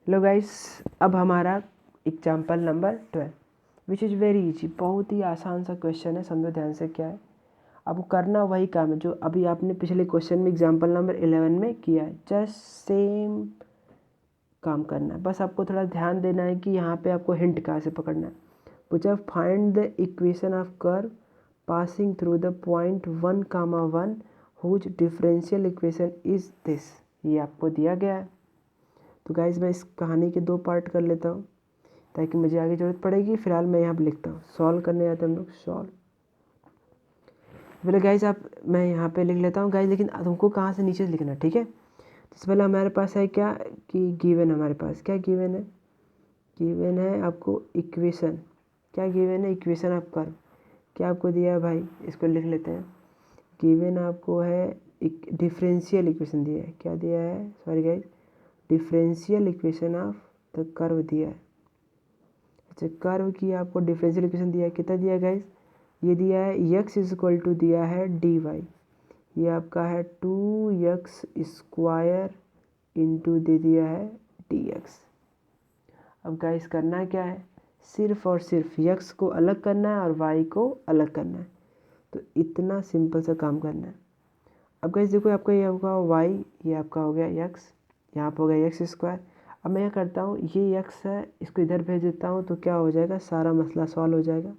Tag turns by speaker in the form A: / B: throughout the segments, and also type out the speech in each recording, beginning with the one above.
A: लो guys, अब हमारा example number 12 which is very easy, बहुत ही आसान सा क्वेश्चन है। समझो ध्यान से क्या है। आपको करना वही काम है जो अभी आपने पिछले क्वेश्चन में एग्जाम्पल नंबर 11 में किया है, जस्ट सेम काम करना है। बस आपको थोड़ा ध्यान देना है कि यहाँ पे आपको हिंट कहाँ से पकड़ना है। पूछा find the equation of curve passing through the point 1, 1 whose differential equation is this. ये आपको दिया गया है। तो गाइज मैं इस कहानी के 2 पार्ट कर लेता हूँ ताकि मुझे आगे ज़रूरत पड़ेगी। फिलहाल मैं यहाँ पर लिखता हूँ, सॉल्व करने आते हैं हम लोग। सॉल्व बोले गाइज आप, मैं यहाँ पे लिख लेता हूँ गाइज, लेकिन तुमको कहाँ से नीचे से लिखना है, ठीक है। इससे पहले हमारे पास है क्या कि गिवन, हमारे पास क्या गिवन है, गिवन है आपको इक्वेशन। क्या गिवन है, इक्वेशन ऑफ कर्व। क्या आपको दिया है भाई, इसको लिख लेते हैं। गिवन आपको है एक डिफरेंशियल इक्वेशन दिया है। क्या दिया है, sorry guys, differential equation of the curve दिया है। अच्छा, कर्व की आपको डिफरेंशियल इक्वेशन दिया है। कितना दिया है गाइज, ये दिया है x इक्वल टू दिया है dy। ये आपका है 2x² इंटू दे दिया है dx। अब गाइस करना क्या है, सिर्फ और सिर्फ x को अलग करना है और y को अलग करना है। तो इतना सिंपल सा काम करना है। अब गाइस देखो, आपका ये होगा y, ये आपका हो गया x, यहाँ पर हो गया x²। अब मैं क्या करता हूँ, ये x है, इसको इधर भेज देता हूँ तो क्या हो जाएगा, सारा मसला सॉल्व हो जाएगा।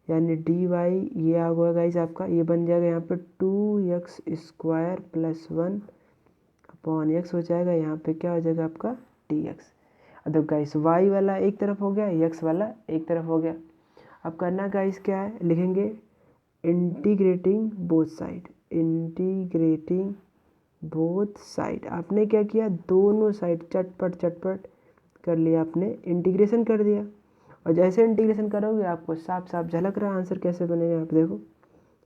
A: यानी dy ये आ गया गाइस आपका, ये बन जाएगा यहाँ पे 2x² + 1 अपॉन x हो जाएगा। यहाँ पे क्या हो जाएगा आपका dx। अब देखो गाइस, y वाला एक तरफ हो गया, x वाला एक तरफ हो गया। अब करना गाइस क्या है, लिखेंगे integrating both side. Integrating both side, आपने क्या किया, दोनों साइड चटपट चटपट कर लिया, आपने इंटीग्रेशन कर दिया। और जैसे इंटीग्रेशन करोगे आपको साफ साफ झलक रहा है आंसर कैसे बनेगा। यहाँ पे देखो,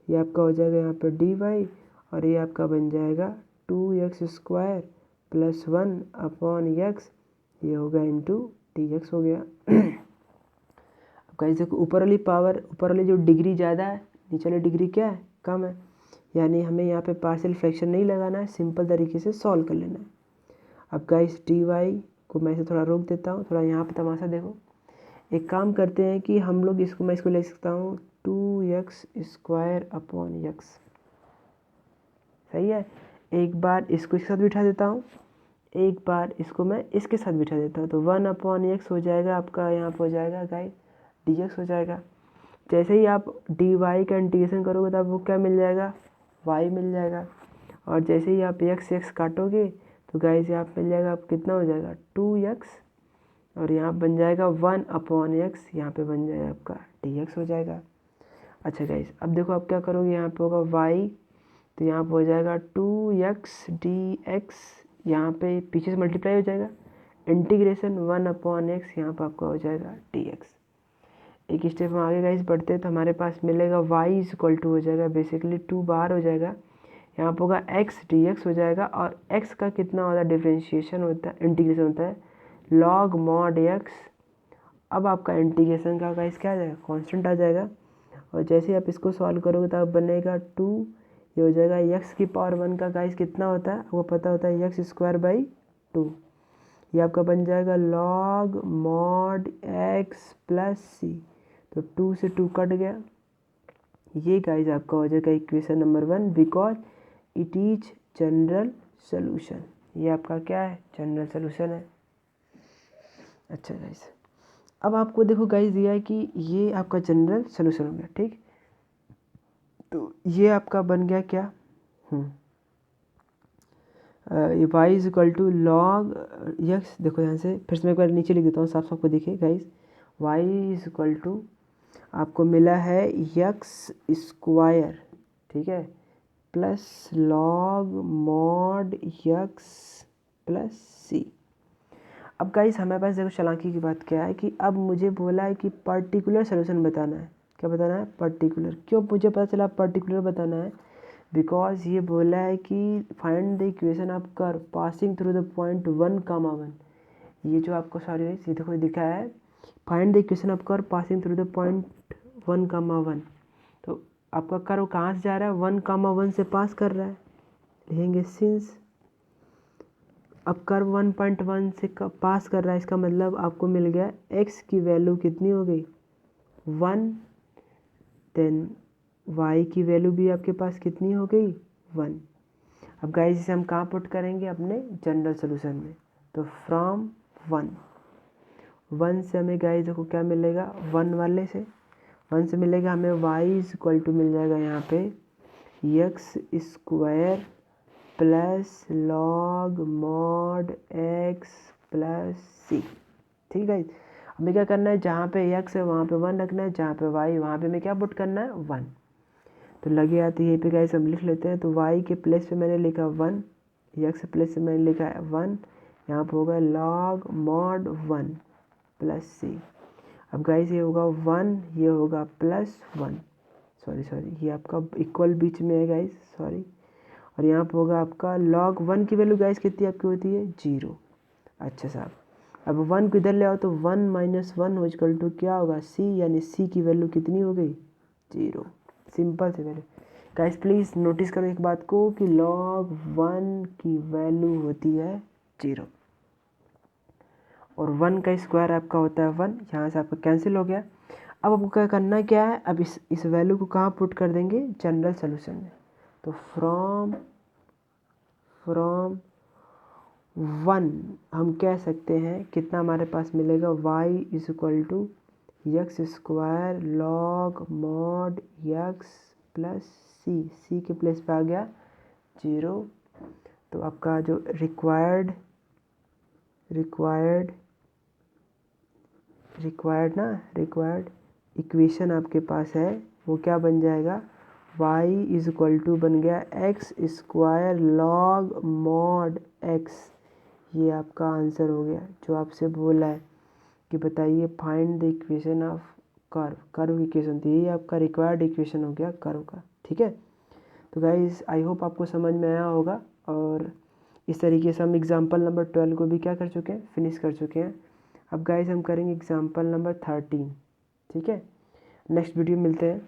A: ये आपका हो जाएगा यहाँ पे dy और ये आपका बन जाएगा 2x² + 1 अपॉन x, ये होगा इंटू dx हो गया। अब गाइस देखो, ऊपर वाली पावर, ऊपर वाली जो डिग्री ज़्यादा है, नीचे वाली डिग्री क्या है, कम है। यानी हमें यहाँ पे पार्शियल फ्रैक्शन नहीं लगाना है, सिंपल तरीके से सॉल्व कर लेना है। अब गाइस dy को मैं इसे थोड़ा रोक देता हूँ, थोड़ा यहाँ पे तमाशा देखो। एक काम करते हैं कि हम लोग इसको, मैं इसको ले सकता हूँ 2x² अपॉन x। सही है। एक बार इसको इसके साथ बिठा देता हूँ, एक बार इसको मैं इसके साथ बिठा देता हूँ, तो 1 अपॉन x हो जाएगा आपका, यहाँ पर हो जाएगा गाइस dx हो जाएगा। जैसे ही आप dy का इंटीग्रेशन करोगे तो आपको क्या मिल जाएगा, y मिल जाएगा। और जैसे ही आप x काटोगे तो गाइस यहाँ मिल जाएगा, आप कितना हो जाएगा 2x, और यहाँ बन जाएगा 1 अपॉन x, यहाँ पे बन जाएगा आपका dx हो जाएगा। अच्छा गाइस, अब देखो आप क्या करोगे, यहाँ पे होगा y, तो यहाँ पे हो जाएगा 2x dx, यहाँ पे पीछे से मल्टीप्लाई हो जाएगा, इंटीग्रेशन 1 अपॉन x, यहाँ पर आपका हो जाएगा dx। एक स्टेप में आगे गाइस बढ़ते हैं तो हमारे पास मिलेगा y इक्वल टू हो जाएगा, बेसिकली 2 बाहर हो जाएगा, यहाँ पर होगा x dx हो जाएगा। और x का कितना होता है, डिफ्रेंशिएशन होता है, इंटीग्रेशन होता है log mod x। अब आपका इंटीग्रेशन का गाइस क्या आ जाएगा, कांस्टेंट आ जाएगा। और जैसे ही आप इसको सॉल्व करोगे तो आप बनेगा 2, ये हो जाएगा x की पावर 1 का गाइस कितना होता है, आपको पता होता है x² / 2। ये आपका बन जाएगा log mod x + c, तो 2 से 2 कट गया। ये गाइस आपका हो जाएगा equation number 1, because it is general solution. ये आपका क्या है, जनरल सोल्यूशन है। अच्छा गाइस, अब आपको देखो गाइस दिया है कि ये आपका जनरल सोल्यूशन हो गया, ठीक। तो ये आपका बन गया क्या, ये y equal to log x। देखो यहाँ से फिर से मैं एक बार नीचे लिख देता हूँ, साफ साफ को देखिए गाइस, y इक्वल टू आपको मिला है x², ठीक है, plus log mod x + c। अब गाइस हमारे पास देखो चालाकी की बात क्या है कि अब मुझे बोला है कि पर्टिकुलर सोल्यूशन बताना है। क्या बताना है, पर्टिकुलर। क्यों मुझे पता चला पर्टिकुलर बताना है, बिकॉज ये बोला है कि find the equation of curve passing through the point 1, 1। ये जो आपको सॉरी ये देखो दिखा है, find the equation of curve passing through the point 1, 1। तो आपका कर्व कहाँ से जा रहा है, 1, 1 से पास कर रहा है, लिखेंगे सिंस अब कर्व 1.1 से पास कर रहा है, इसका मतलब आपको मिल गया x की वैल्यू कितनी हो गई 1, देन y की वैल्यू भी आपके पास कितनी हो गई 1। अब गाइस इसे हम कहाँ पुट करेंगे अपने जनरल सोल्यूशन में, तो फ्रॉम 1 से हमें गाइस देखो क्या मिलेगा 1 वाले से 1 से मिलेगा हमें y इज इक्वल टू मिल जाएगा यहाँ पे x square plus log mod x plus c। ठीक है, हमें क्या करना है, जहाँ पे x है वहाँ पे 1 रखना है, जहाँ पे y वहाँ पे हमें क्या पुट करना है 1। तो लगे आती है यहीं पे गाइस हम लिख लेते हैं। तो y के प्लेस पे मैंने लिखा 1, x प्लेस पे मैंने लिखा है 1, यहाँ पे होगा लॉग मॉड 1 प्लस c। अब गाइस ये होगा 1, ये होगा प्लस 1, सॉरी ये आपका इक्वल बीच में है गाइस, सॉरी। और यहाँ पे होगा आपका लॉग 1 की वैल्यू गाइस कितनी आपकी होती है 0। अच्छा साहब, अब 1 को इधर ले आओ तो 1 माइनस 1 हो इक्वल टू क्या होगा c, यानी c की वैल्यू कितनी हो गई 0। सिंपल से वैल्यू गाइस, प्लीज़ नोटिस करो एक बात को कि log 1 की वैल्यू होती है 0 और 1 का स्क्वायर आपका होता है 1, यहाँ से आपका कैंसिल हो गया। अब आपको क्या करना क्या है, अब इस वैल्यू को कहाँ पुट कर देंगे जनरल सोल्यूशन में। तो फ्रॉम 1 हम कह सकते हैं कितना हमारे पास मिलेगा y is equal to x square log mod x plus c के प्लेस पे आ गया 0। तो आपका जो रिक्वायर्ड इक्वेशन आपके पास है वो क्या बन जाएगा, y इज इक्वल टू बन गया x square log mod x। ये आपका आंसर हो गया जो आपसे बोला है कि बताइए find the equation of curve equation थी, ये आपका रिक्वायर्ड इक्वेशन हो गया कर्व का। ठीक है, तो गाइस आई होप आपको समझ में आया होगा और इस तरीके से हम एग्जाम्पल नंबर 12 को भी क्या कर चुके हैं, फिनिश कर चुके हैं। अब गाइस हम करेंगे एग्जाम्पल नंबर 13। ठीक है, नेक्स्ट वीडियो मिलते हैं।